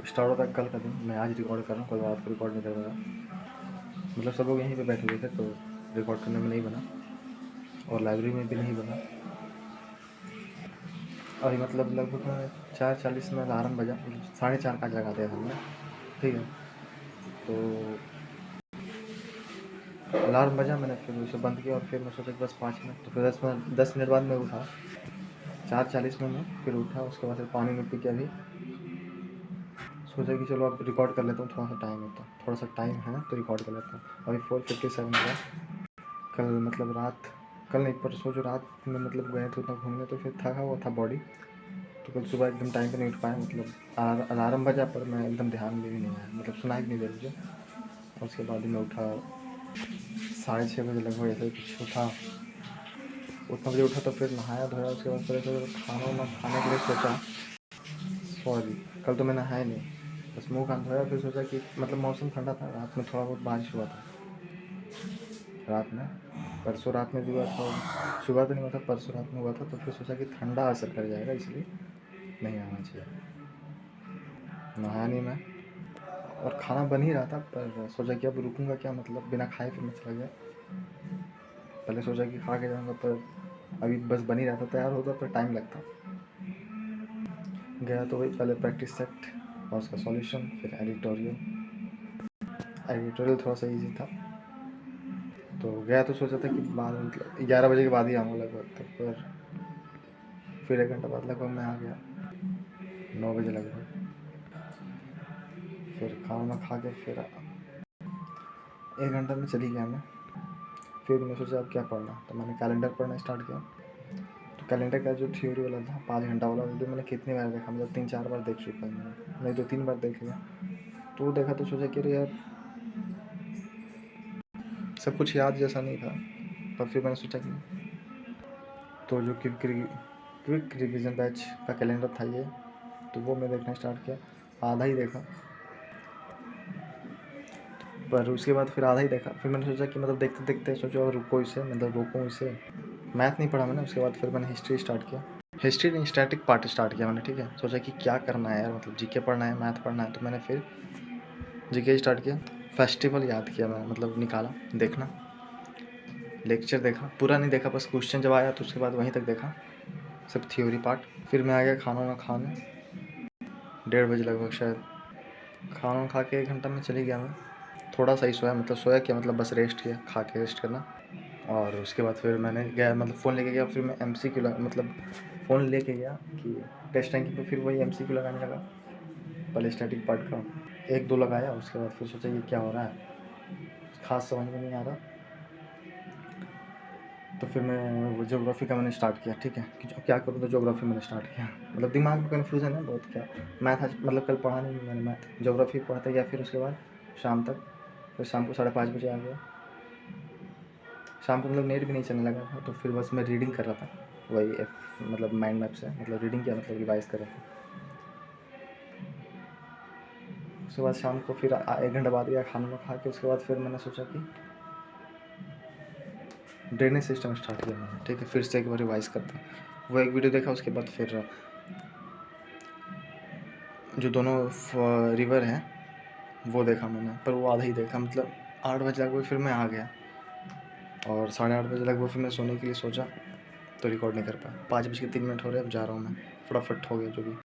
Start होता है कल का दिन। मैं आज रिकॉर्ड कर रहा हूँ, कल रात को रिकॉर्ड नहीं करूँगा। मतलब सब लोग यहीं पे बैठे हुए थे तो रिकॉर्ड करने में नहीं बना, और लाइब्रेरी में भी नहीं बना। अभी मतलब लगभग 4:40 में अलार्म बजा, 4:30 का जगा दिया था हमने, ठीक है। तो अलार्म बजा, मैंने फिर उसे बंद किया और फिर मैं सोचा कि बस 5 मिनट, तो फिर 10 मिनट बाद मैं उठा। 4:40 में मैं फिर उठा, उसके बाद फिर पानी में पी के अभी सोचा कि चलो अब रिकॉर्ड कर लेता हूँ, थोड़ा सा टाइम है तो रिकॉर्ड कर लेता हूँ। अभी 4:57 हुआ। कल मतलब रात, कल नहीं परसों जो रात में मतलब गए थे उतना घूमने, तो फिर थका हुआ था बॉडी, तो कल सुबह एकदम टाइम पे नहीं उठ पाया। मतलब अलार्म बजा पर मैं एकदम ध्यान में भी नहीं आया, मतलब सुनाई भी नहीं दे मुझे। और उसके बाद मैं उठा 6:30 बजे लगभग, ऐसे कुछ उठा, उतना बजे उठा। तो फिर नहाया धोया, उसके बाद फिर खाना वाना खाने के लिए सोचा। सॉरी, कल तो मैं नहाया नहीं, बस मुँह कान धोया। फिर सोचा कि मतलब मौसम ठंडा था, रात में थोड़ा बहुत बारिश हुआ था, रात में परसों रात में भी हुआ था, सुबह तो नहीं हुआ था, परसों रात में हुआ था। तो फिर सोचा कि ठंडा असर कर जाएगा, इसलिए नहीं आना चाहिए। नहाया नहीं मैं, और खाना बन ही रहा था, पर सोचा कि अब रुकूंगा क्या, मतलब बिना खाए फिर मैं चला गया। पहले सोचा कि खा के जाऊँगा, पर अभी बस बन ही रहा था, तैयार होता पर टाइम लगता। गया तो वही पहले प्रैक्टिस सेट और उसका सॉल्यूशन, फिर एडिटोरियल थोड़ा सा ईजी था। तो गया तो सोचा था कि बाद मतलब 11 बजे के बाद ही आऊँगा लगभग, तो फिर 1 घंटा बाद लगभग मैं आ गया, 9 बजे लगभग। फिर खाना खा के फिर 1 घंटा में चली गया मैं। फिर मैंने सोचा अब क्या पढ़ना, तो मैंने कैलेंडर पढ़ना स्टार्ट किया। तो कैलेंडर का जो थ्योरी वाला था 5 घंटा वाला, जो मैंने कितनी बार देखा, मतलब 3-4 बार देख चुका हूँ मैंने, नहीं 2-3 बार देख लिया। तो देखा तो सोचा कि अरे यार सब कुछ याद जैसा नहीं था। पर फिर मैंने सोचा कि तो जो क्विक रिवीजन बैच का कैलेंडर था ये, तो वो मैं देखना स्टार्ट किया। आधा ही देखा, पर उसके बाद फिर आधा ही देखा। फिर मैंने सोचा कि मतलब देखते देखते सोचो रुको इसे, मतलब रोकूँ इसे। मैथ नहीं पढ़ा मैंने, उसके बाद फिर मैंने हिस्ट्री स्टार्ट किया। हिस्ट्री नहीं, स्टैटिक पार्ट स्टार्ट किया मैंने, ठीक है। सोचा कि क्या करना है यार, मतलब जीके पढ़ना है, मैथ पढ़ना है, तो मैंने फिर जीके स्टार्ट किया। फेस्टिवल याद किया मैं, मतलब निकाला देखना। लेक्चर देखा, पूरा नहीं देखा, बस क्वेश्चन जब आया तो उसके बाद वहीं तक देखा, सब थ्योरी पार्ट। फिर मैं आ गया खाना वाना खाने, 1:30 बजे लगभग शायद। खाना खा के 1 घंटा में चली गया मैं। थोड़ा सा ही सोया, मतलब सोया क्या, मतलब बस रेस्ट किया, खा के रेस्ट करना। और उसके बाद फिर मैंने गया, मतलब फ़ोन लेके गया। फिर मैं MCQ मतलब फ़ोन लेके गया कि टेस्ट रैंकिंग पे, फिर वही MCQ लगाने लगा। पहले स्टैटिक पार्ट का 1-2 लगाया, उसके बाद फिर सोचा ये क्या हो रहा है, खास समझ में नहीं आ रहा। तो फिर मैं वो ज्योग्राफी का मैंने स्टार्ट किया, ठीक है, कि क्या करूँ, तो ज्योग्राफी मैंने स्टार्ट किया। मतलब दिमाग में कन्फ्यूज़न है बहुत, क्या मैथ आज मतलब कल पढ़ा नहीं मैंने, मैथ ज्योग्राफी पढ़ते गया। फिर उसके बाद शाम तक, फिर शाम को 5:30 बजे आ गया। शाम को मतलब नेट भी नहीं चलने लगा था, तो फिर बस मैं रीडिंग कर रहा था, वही मतलब माइंड मैप से, मतलब रीडिंग किया, मतलब रिवाइज़ कर रहा था। उसके बाद शाम को फिर 1 घंटा बाद गया खाना खा के। उसके बाद फिर मैंने सोचा कि ड्रेनेज सिस्टम स्टार्ट किया मैंने, ठीक है, फिर से एक बार रिवाइज़ करता। वो एक वीडियो देखा, उसके बाद फिर जो दोनों रिवर हैं वो देखा मैंने, पर वो आधा ही देखा, मतलब 8 बजे लगभग फिर मैं आ गया। और 8:30 बजे लगभग फिर मैं सोने के लिए सोचा, तो रिकॉर्ड नहीं कर पाया। 5:03 हो रहे, अब जा रहा हूँ मैं, फटाफट हो गया जो भी।